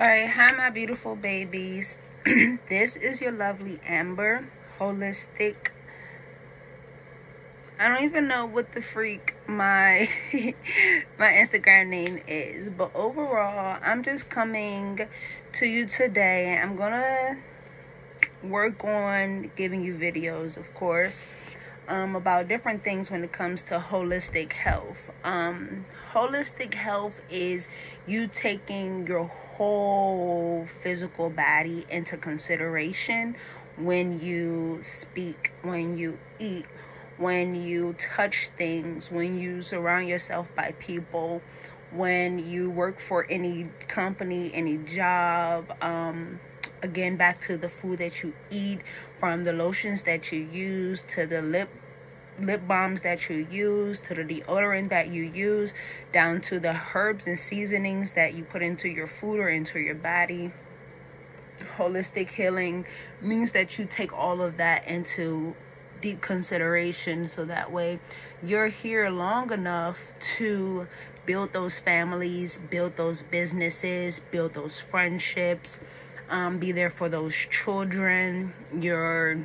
Alright, hi my beautiful babies. This is your lovely Amber, holistic. I don't even know what the freak my my Instagram name is, but overall, I'm just coming to you today. I'm gonna work on giving you videos, of course, about different things when it comes to holistic health. Holistic health is you taking your whole physical body into consideration when you speak, when you eat, when you touch things, when you surround yourself by people, when you work for any company, any job. Again, back to the food that you eat, from the lotions that you use to the lip balms that you use, to the deodorant that you use, down to the herbs and seasonings that you put into your food or into your body. Holistic healing means that you take all of that into deep consideration, so that way you're here long enough to build those families, build those businesses, build those friendships, be there for those children, your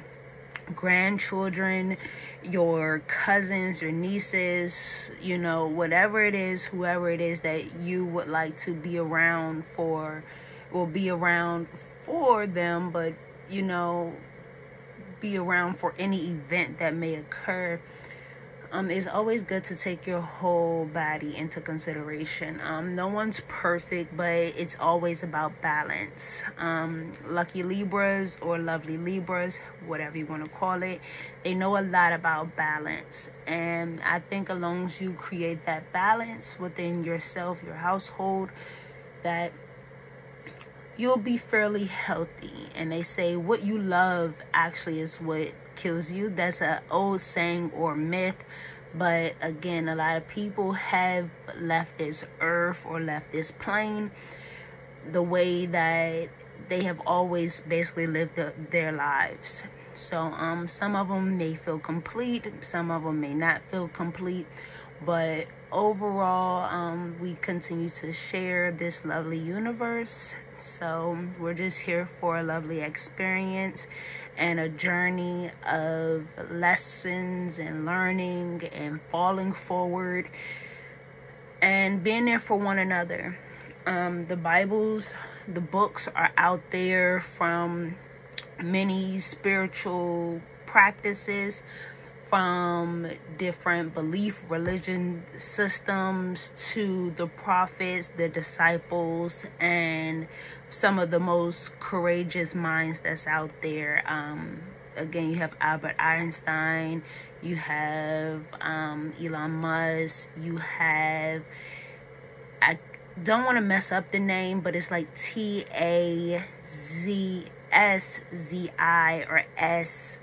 grandchildren, your cousins, your nieces, whatever it is, whoever it is that you would like to be around for, will be around for them, but be around for any event that may occur. It's always good to take your whole body into consideration. No one's perfect, but it's always about balance. Lucky Libras or lovely Libras, whatever you want to call it, they know a lot about balance. And I think as long as you create that balance within yourself, your household, that you'll be fairly healthy. And they say what you love actually is what kills you. That's an old saying or myth, but again, a lot of people have left this earth or left this plane the way that they have always basically lived their lives. So some of them may feel complete, some of them may not feel complete, but overall, we continue to share this lovely universe. So we're just here for a lovely experience and a journey of lessons and learning and falling forward and being there for one another. The books are out there from many spiritual practices, from different belief religion systems to the prophets, the disciples, and some of the most courageous minds that's out there. Again, you have Albert Einstein, you have Elon Musk, you have, I don't want to mess up the name, but it's like TAZSZI or S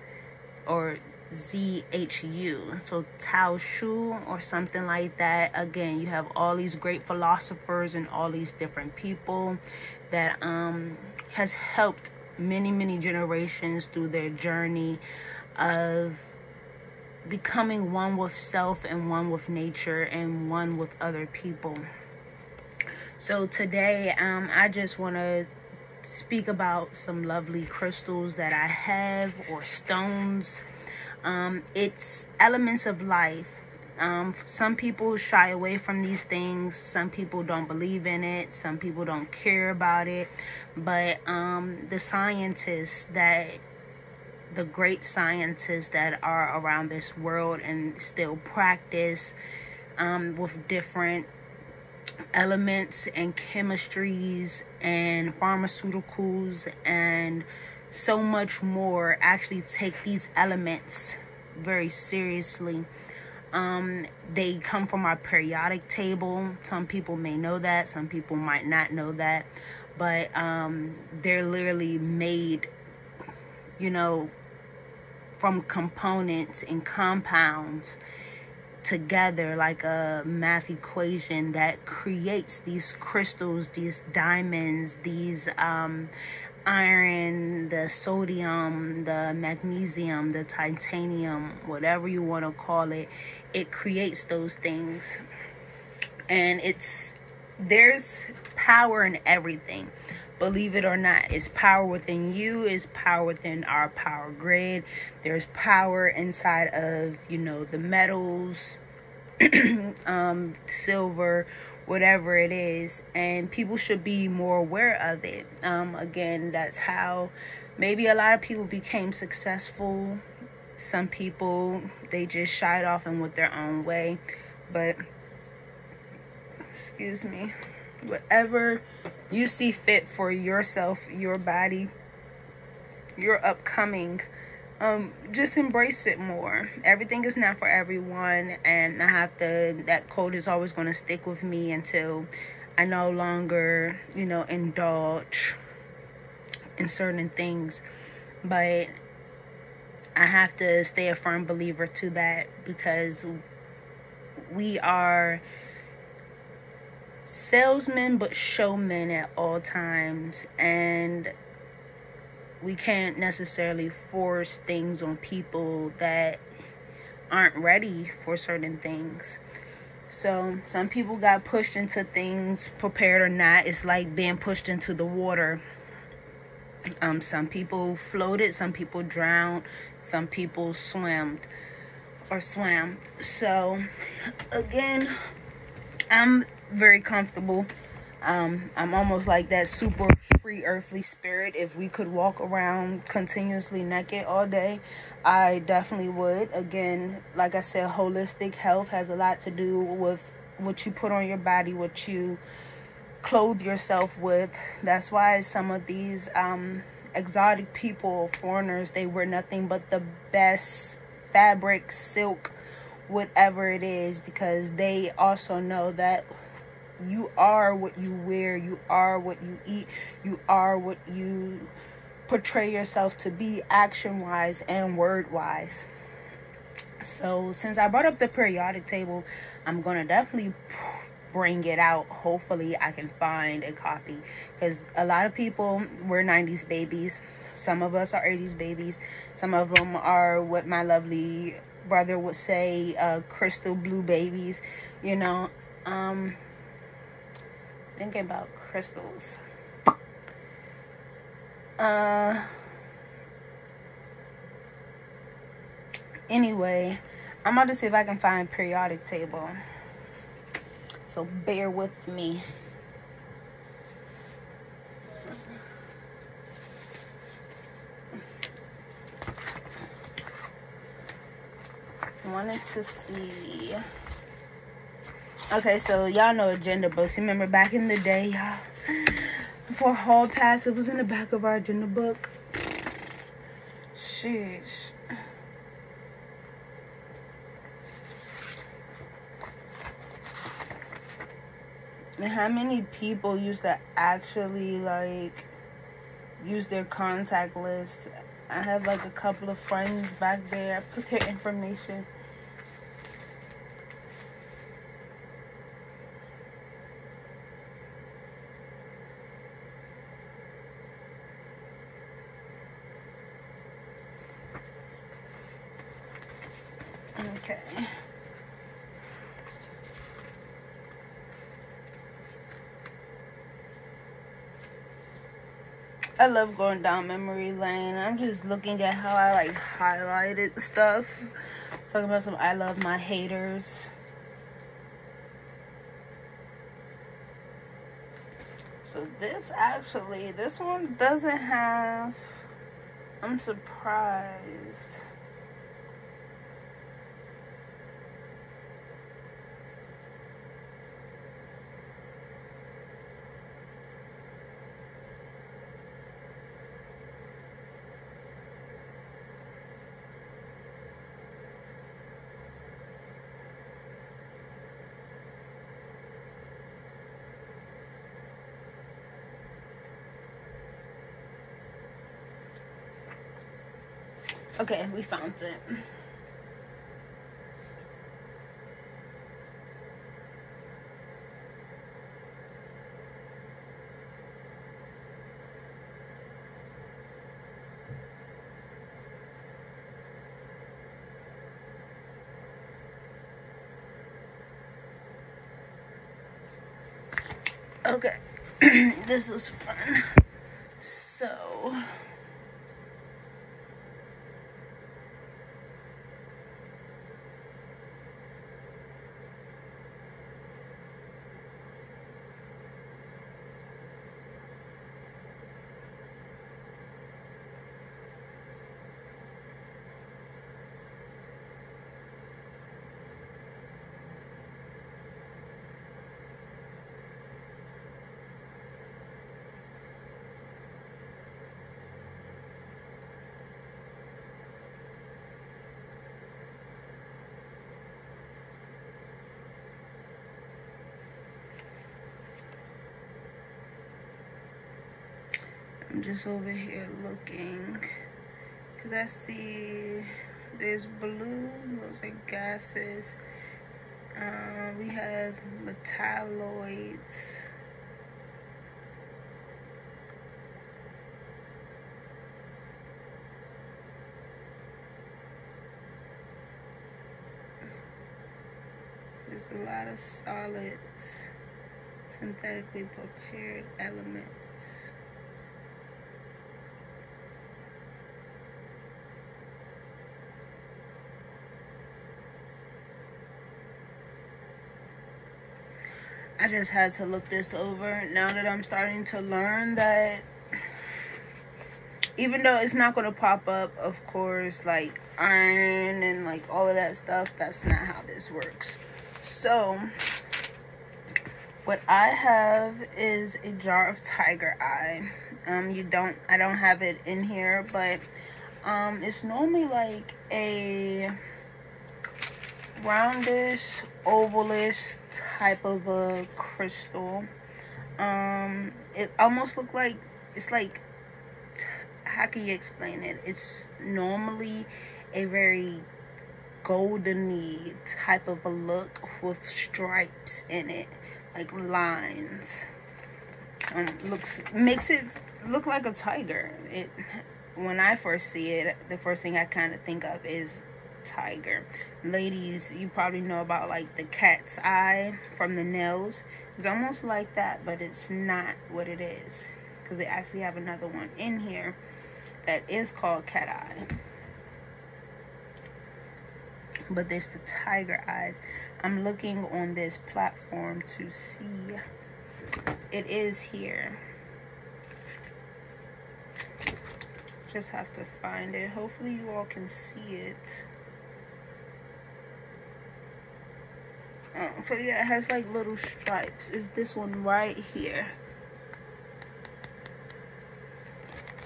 or ZHU, so Tao Shu or something like that. Again, you have all these great philosophers and all these different people that has helped many generations through their journey of becoming one with self and one with nature and one with other people. So today I just want to speak about some lovely crystals that I have, or stones. It's elements of life. Some people shy away from these things. Some people don't believe in it. Some people don't care about it. But the great scientists that are around this world and still practice with different elements and chemistries and pharmaceuticals and so much more, actually take these elements very seriously. They come from our periodic table. Some people may know that, some people might not know that, but they're literally made, from components and compounds together, like a math equation that creates these crystals, these diamonds, these iron, the sodium, the magnesium, the titanium, whatever you want to call it. It creates those things. And there's power in everything. Believe it or not, it's power within you, it's power within our power grid. There's power inside of, you know, the metals, silver, whatever it is, and people should be more aware of it. Again, that's how maybe a lot of people became successful. Some people, they just shied off and went their own way. But excuse me, whatever you see fit for yourself, your body, your upcoming, just embrace it more. Everything is not for everyone, and that quote is always going to stick with me until I no longer, you know, indulge in certain things. But I have to stay a firm believer to that, because we are salesmen but showmen at all times, and we can't necessarily force things on people that aren't ready for certain things. So some people got pushed into things, prepared or not. It's like being pushed into the water. Some people floated, some people drowned, some people swam. So again, I'm very comfortable. I'm almost like that super free earthly spirit. If we could walk around continuously naked all day, I definitely would. Again, like I said, holistic health has a lot to do with what you put on your body, what you clothe yourself with. That's why some of these exotic people, foreigners, they wear nothing but the best fabric, silk, whatever it is, because they also know that you are what you wear, you are what you eat, you are what you portray yourself to be, action-wise and word-wise. So since I brought up the periodic table, I'm going to definitely bring it out. Hopefully I can find a copy, because a lot of people, we're 90s babies. Some of us are 80s babies. Some of them are what my lovely brother would say, crystal blue babies, you know. Thinking about crystals. Anyway, I'm about to see if I can find periodic table. So bear with me. Wanted to see. Okay, so y'all know agenda books. You remember back in the day, y'all, before hall pass, it was in the back of our agenda book. Sheesh. And how many people used to actually like use their contact list? I have like a couple of friends back there. I put their information. Okay. I love going down memory lane. I'm just looking at how I like highlighted stuff. Talking about some I love my haters. So this one doesn't have, I'm surprised. Okay, we found it. Okay, This was fun. So I'm just over here looking because I see there's blue, those are gases. We have metalloids. There's a lot of solids, synthetically prepared elements. I just had to look this over now that I'm starting to learn that even though it's not going to pop up, of course, like iron and like all of that stuff, that's not how this works. So what I have is a jar of tiger eye. I don't have it in here, but it's normally like a roundish, ovalish type of a crystal. It almost look like, it's like, how can you explain it? It's normally a very goldeny type of a look with stripes in it, like lines. Makes it look like a tiger. When I first see it, the first thing I kind of think of is tiger. Ladies, you probably know about like the cat's eye from the nails. It's almost like that, but it's not what it is, because they actually have another one in here that is called cat eye, but there's the tiger eyes. I'm looking on this platform to see. It is here. Just have to find it. Hopefully you all can see it. Oh, but yeah, it has like little stripes. Is this one right here?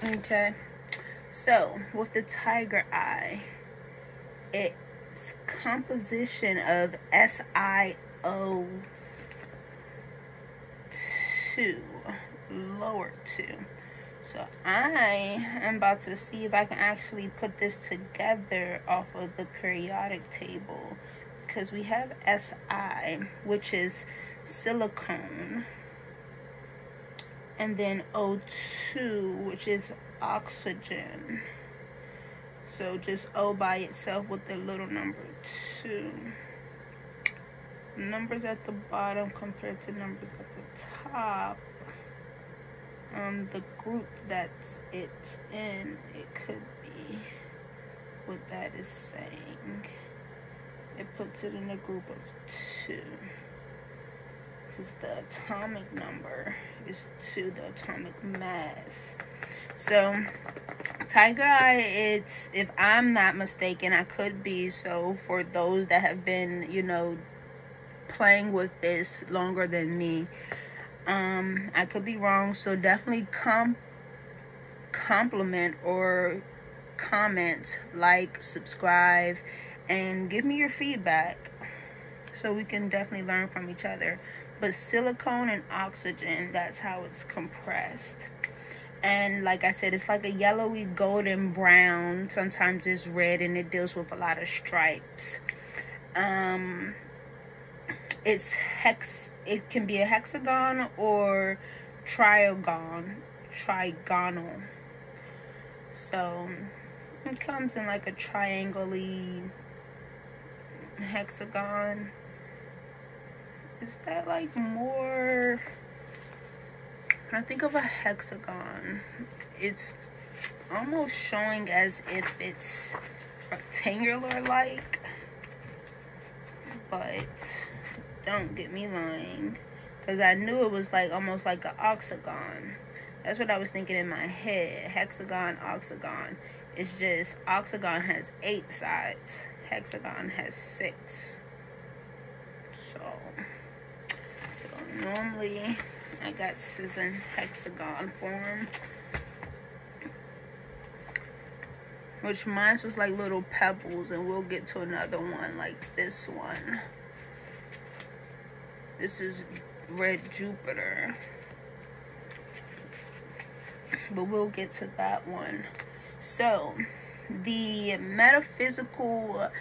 Okay. So with the tiger eye, its composition of SiO2, lower 2. So I am about to see if I can actually put this together off of the periodic table, because we have Si, which is silicone, and then O2, which is oxygen. So just O by itself with the little number 2. Numbers at the bottom compared to numbers at the top. The group that it's in, it could be what that is saying. It puts it in a group of 2. Because the atomic number is 2, the atomic mass. So tiger eye, it's, if I'm not mistaken, I could be, so for those that have been, you know, playing with this longer than me, I could be wrong, so definitely compliment or comment, like, subscribe, and give me your feedback so we can definitely learn from each other. But silicone and oxygen, that's how it's compressed. And like I said, it's like a yellowy golden brown. Sometimes it's red, and it deals with a lot of stripes. It can be a hexagon or trigonal. So it comes in like a triangle-y hexagon. Is that like more, when I think of a hexagon, it's almost showing as if it's rectangular like, but don't get me lying, because I knew it was like almost like an octagon. That's what I was thinking in my head. Hexagon, octagon. It's just octagon has 8 sides, hexagon has 6. So normally I got this in hexagon form, which mine was like little pebbles, and we'll get to another one like this one. This is red Jupiter, but we'll get to that one. So the metaphysical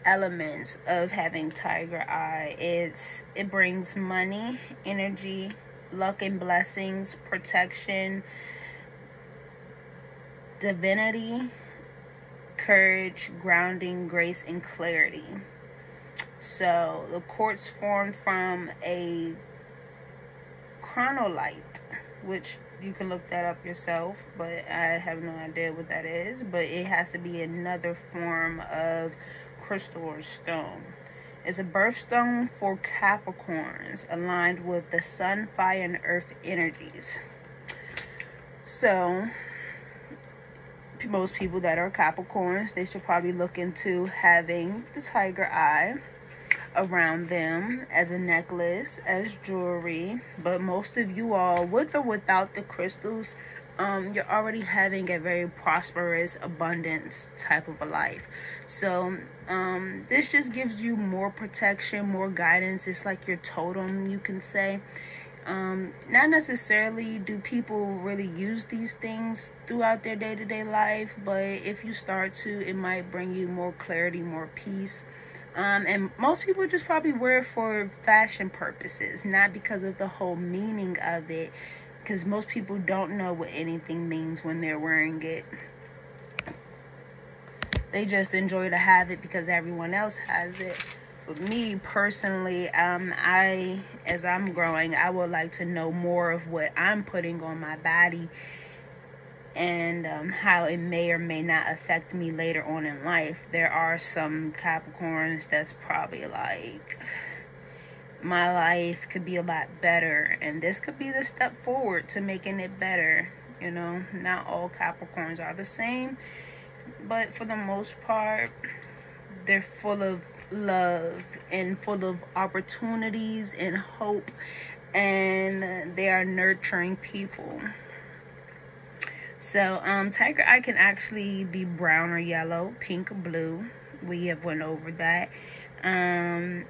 elements of having tiger eye, it brings money, energy, luck and blessings, protection, divinity, courage, grounding, grace, and clarity. So the quartz formed from a chronolite, which you can look that up yourself, but I have no idea what that is. But it has to be another form of crystal or stone. It's a birthstone for Capricorns, aligned with the sun, fire, and earth energies. So most people that are Capricorns, they should probably look into having the tiger eye around them as a necklace, as jewelry. But most of you all, with or without the crystals, you're already having a very prosperous, abundance type of a life. So this just gives you more protection, more guidance. It's like your totem, you can say. Not necessarily do people really use these things throughout their day-to-day life, but if you start to, it might bring you more clarity, more peace. And most people just probably wear it for fashion purposes, not because of the whole meaning of it, because most people don't know what anything means when they're wearing it. They just enjoy to have it because everyone else has it. But me personally, as I'm growing, I would like to know more of what I'm putting on my body, and how it may or may not affect me later on in life. There are some Capricorns that's probably like, my life could be a lot better, and this could be the step forward to making it better. You know, not all Capricorns are the same, but for the most part, they're full of love and full of opportunities and hope, and they are nurturing people. So tiger eye can actually be brown or yellow, pink or blue. We have went over that.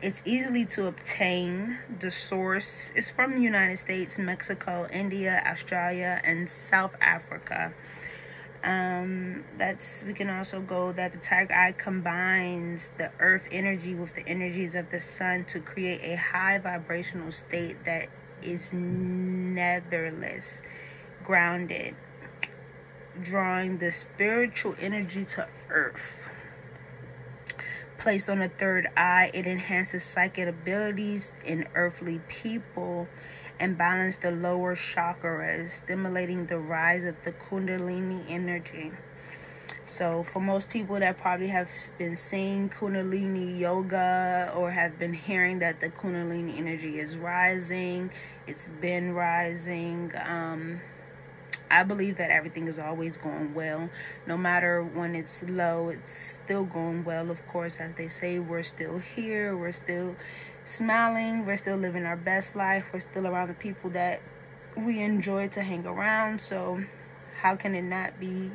It's easily to obtain. The source is from the United States, Mexico, India, Australia, and South Africa. We can also go that the tiger eye combines the earth energy with the energies of the sun to create a high vibrational state that is netherless, grounded, drawing the spiritual energy to earth. Placed on the third eye, it enhances psychic abilities in earthly people and balance the lower chakras, stimulating the rise of the Kundalini energy. So for most people that probably have been seeing Kundalini yoga or have been hearing that the Kundalini energy is rising, it's been rising. I believe that everything is always going well. No matter when it's low, it's still going well. Of course, as they say, we're still here. We're still smiling. We're still living our best life. We're still around the people that we enjoy to hang around. So how can it not be,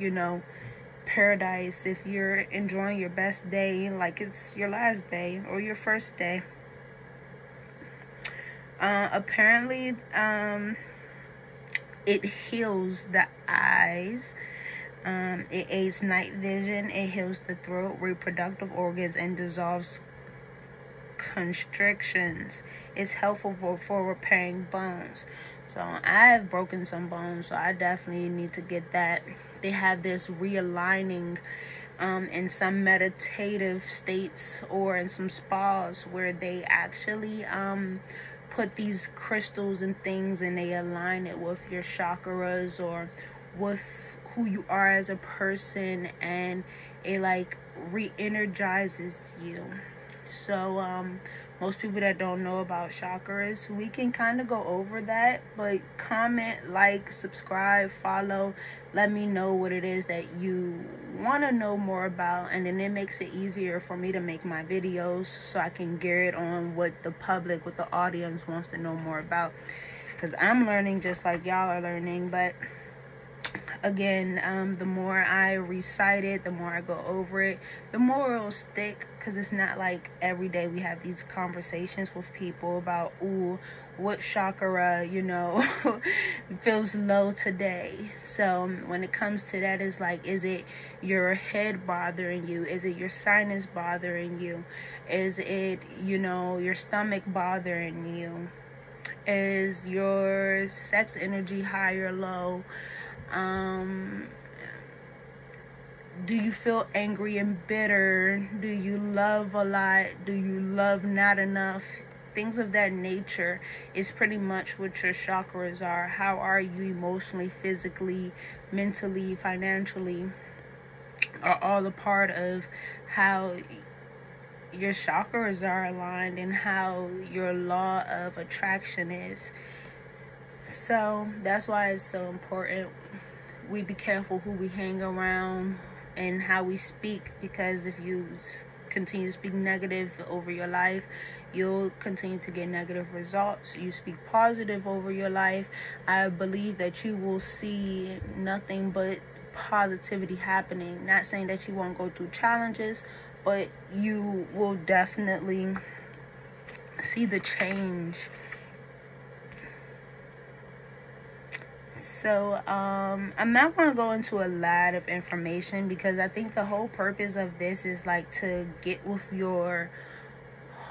paradise if you're enjoying your best day like it's your last day or your first day? Apparently, it heals the eyes. It aids night vision. It heals the throat, reproductive organs, and dissolves constrictions. It's helpful for repairing bones. So I have broken some bones, so I definitely need to get that. They have this realigning in some meditative states or in some spas where they actually put these crystals and things and they align it with your chakras or with who you are as a person, and it like re-energizes you. So most people that don't know about chakras, we can kind of go over that, but comment, like, subscribe, follow, let me know what it is that you want to know more about, and then it makes it easier for me to make my videos so I can gear it on what the public, what the audience wants to know more about, because I'm learning just like y'all are learning. But again, the more I recite it, the more I go over it, the more it'll stick, because it's not like every day we have these conversations with people about, ooh, what chakra, you know, feels low today. So when it comes to that, it's like, is it your head bothering you? Is it your sinus bothering you? Is it, you know, your stomach bothering you? Is your sex energy high or low? Do you feel angry and bitter? Do you love a lot? Do you love not enough? Things of that nature is pretty much what your chakras are. How are you emotionally, physically, mentally, financially, are all a part of how your chakras are aligned and how your law of attraction is. So that's why it's so important we be careful who we hang around and how we speak, because if you continue to speak negative over your life, you'll continue to get negative results. You speak positive over your life, I believe that you will see nothing but positivity happening. Not saying that you won't go through challenges, but you will definitely see the change. So I'm not going to go into a lot of information, because I think the whole purpose of this is like to get with your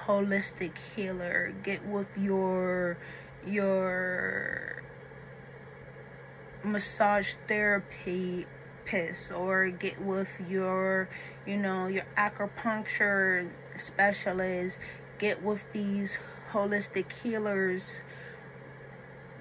holistic healer, get with your massage therapist, or get with your, you know, your acupuncture specialist, get with these holistic healers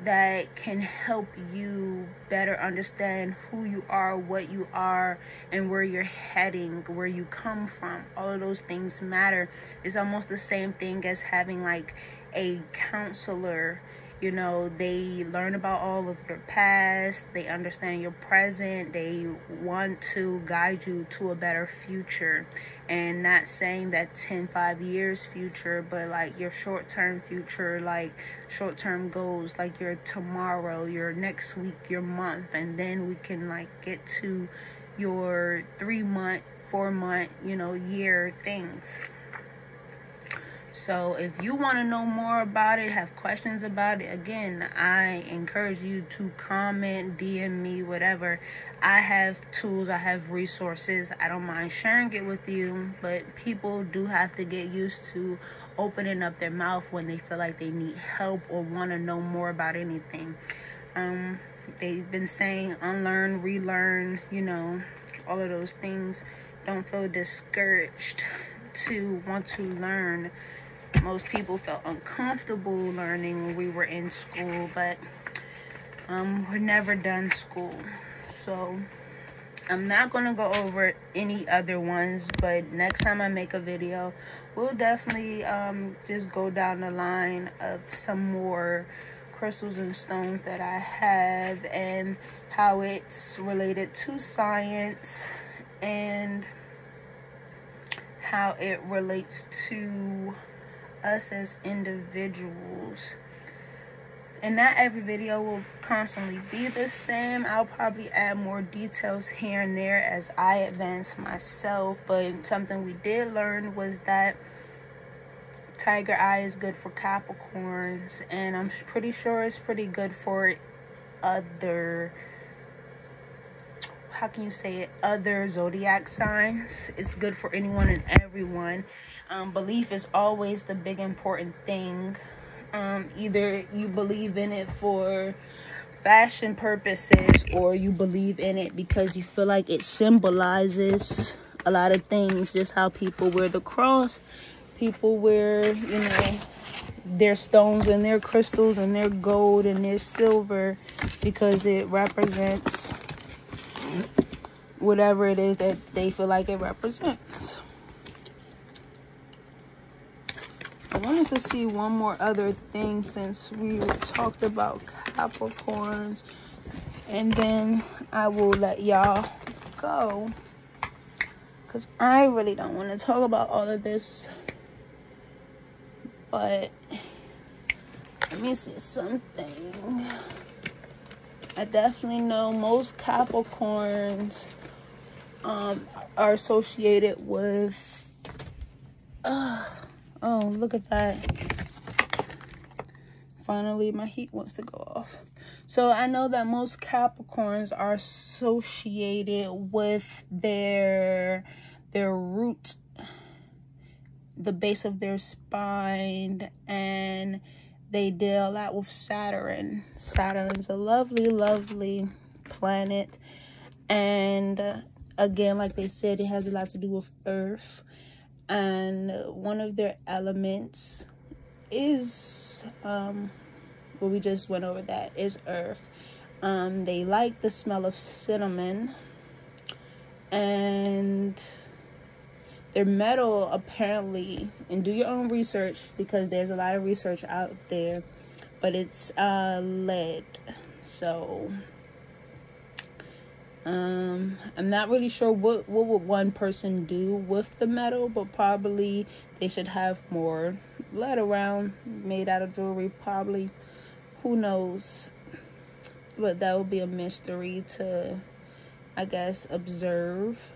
that can help you better understand who you are, what you are, and where you're heading, where you come from. All of those things matter. It's almost the same thing as having like a counselor. You know, they learn about all of your past, they understand your present, they want to guide you to a better future. And not saying that 5 years future, but like your short-term future, like short-term goals, like your tomorrow, your next week, your month. And then we can like get to your 3-month, 4-month, you know, year things. So if you want to know more about it, have questions about it, again, I encourage you to comment, DM me, whatever. I have tools, I have resources. I don't mind sharing it with you, but people do have to get used to opening up their mouth when they feel like they need help or want to know more about anything. They've been saying unlearn, relearn, you know, all of those things. Don't feel discouraged to want to learn. Most people felt uncomfortable learning when we were in school, but we're never done school. So I'm not going to go over any other ones, but next time I make a video, we'll definitely just go down the line of some more crystals and stones that I have and how it's related to science and how it relates to us as individuals. And not every video will constantly be the same. I'll probably add more details here and there as I advance myself. But something we did learn was that tiger eye is good for Capricorns, and I'm pretty sure it's pretty good for other, how can you say it, other zodiac signs. It's good for anyone and everyone. Belief is always the big important thing. Either you believe in it for fashion purposes, or you believe in it because you feel like it symbolizes a lot of things. Just how people wear the cross, people wear, you know, their stones and their crystals and their gold and their silver, because it represents whatever it is that they feel like it represents. I wanted to see one more other thing since we talked about Capricorns, and then I will let y'all go, because I really don't want to talk about all of this. But let me see something. I definitely know most Capricorns are associated with oh, look at that. Finally, my heat wants to go off. So I know that most Capricorns are associated with their root, the base of their spine, and they deal a lot with Saturn. Saturn's a lovely, lovely planet. And again, like they said, it has a lot to do with Earth. And one of their elements is, well, we just went over that, is Earth. They like the smell of cinnamon. And their metal, apparently, and do your own research, because there's a lot of research out there, but it's lead. So I'm not really sure what would one person do with the metal, but probably they should have more lead around, made out of jewelry, probably. Who knows? But that would be a mystery to, I guess, observe.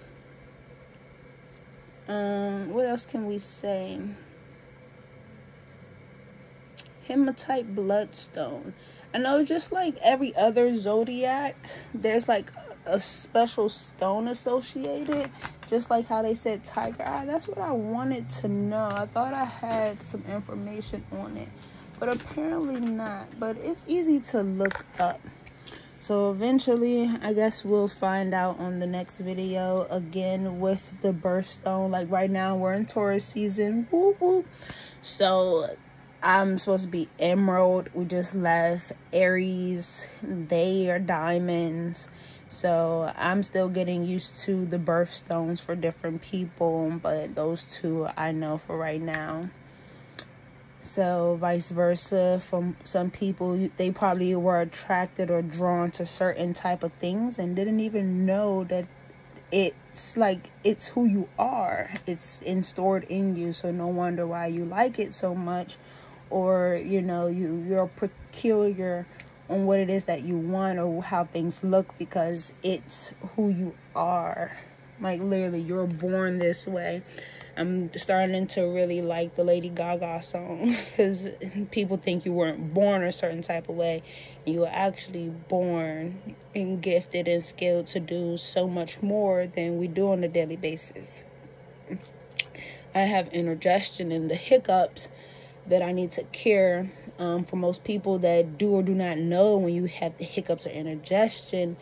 What else can we say? Hematite bloodstone. I know, just like every other zodiac, there's like a special stone associated, just like how they said tiger eye. That's what I wanted to know. I thought I had some information on it, but apparently not. But it's easy to look up. So eventually, I guess we'll find out on the next video, again with the birthstone. Like right now, we're in Taurus season. Woo woo. So I'm supposed to be Emerald. We just left Aries. They are diamonds. So I'm still getting used to the birthstones for different people, but those two I know for right now. So vice versa, from some people, they probably were attracted or drawn to certain type of things and didn't even know that it's like, it's who you are. It's stored in you. So no wonder why you like it so much, or, you know, you're peculiar on what it is that you want or how things look, because it's who you are. Like literally, you're born this way. I'm starting to really like the Lady Gaga song, because people think you weren't born a certain type of way. You were actually born and gifted and skilled to do so much more than we do on a daily basis. I have indigestion and the hiccups that I need to cure. For most people that do or do not know, when you have the hiccups or indigestion,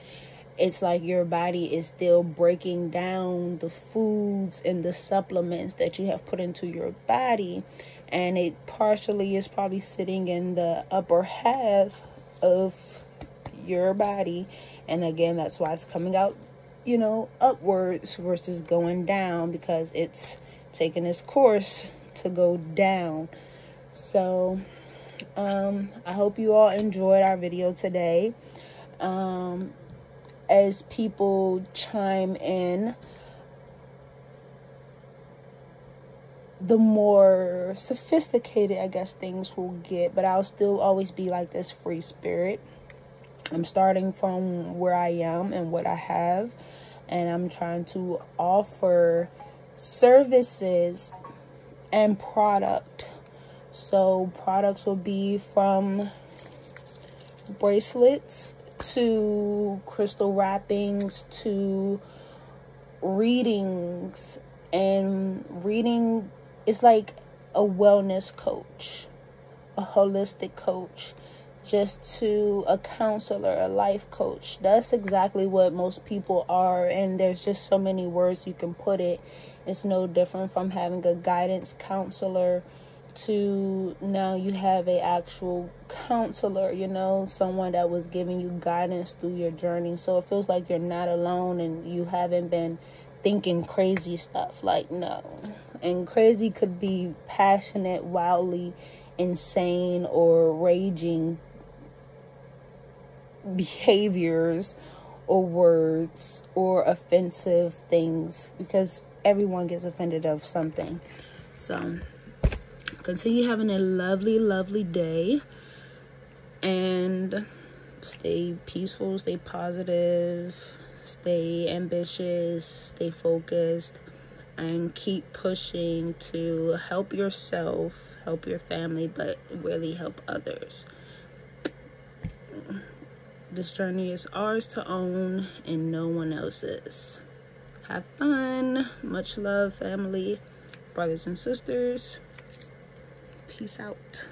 it's like your body is still breaking down the foods and the supplements that you have put into your body. And it partially is probably sitting in the upper half of your body. And again, that's why it's coming out, you know, upwards versus going down, because it's taking its course to go down. So I hope you all enjoyed our video today. As people chime in, the more sophisticated, I guess, things will get. But I'll still always be like this free spirit. I'm starting from where I am and what I have, and I'm trying to offer services and product. So products will be from bracelets to crystal wrappings to readings. And reading is like a wellness coach, a holistic coach, just to a counselor, a life coach. That's exactly what most people are, and there's just so many words you can put it. It's no different from having a guidance counselor to now you have a actual counselor, you know, someone that was giving you guidance through your journey. So it feels like you're not alone and you haven't been thinking crazy stuff. Like, no. And crazy could be passionate, wildly insane, or raging behaviors or words or offensive things, because everyone gets offended of something. So continue having a lovely, lovely day, and stay peaceful, stay positive, stay ambitious, stay focused, and keep pushing to help yourself, help your family, but really help others. This journey is ours to own and no one else's. Have fun. Much love, family, brothers and sisters. Peace out.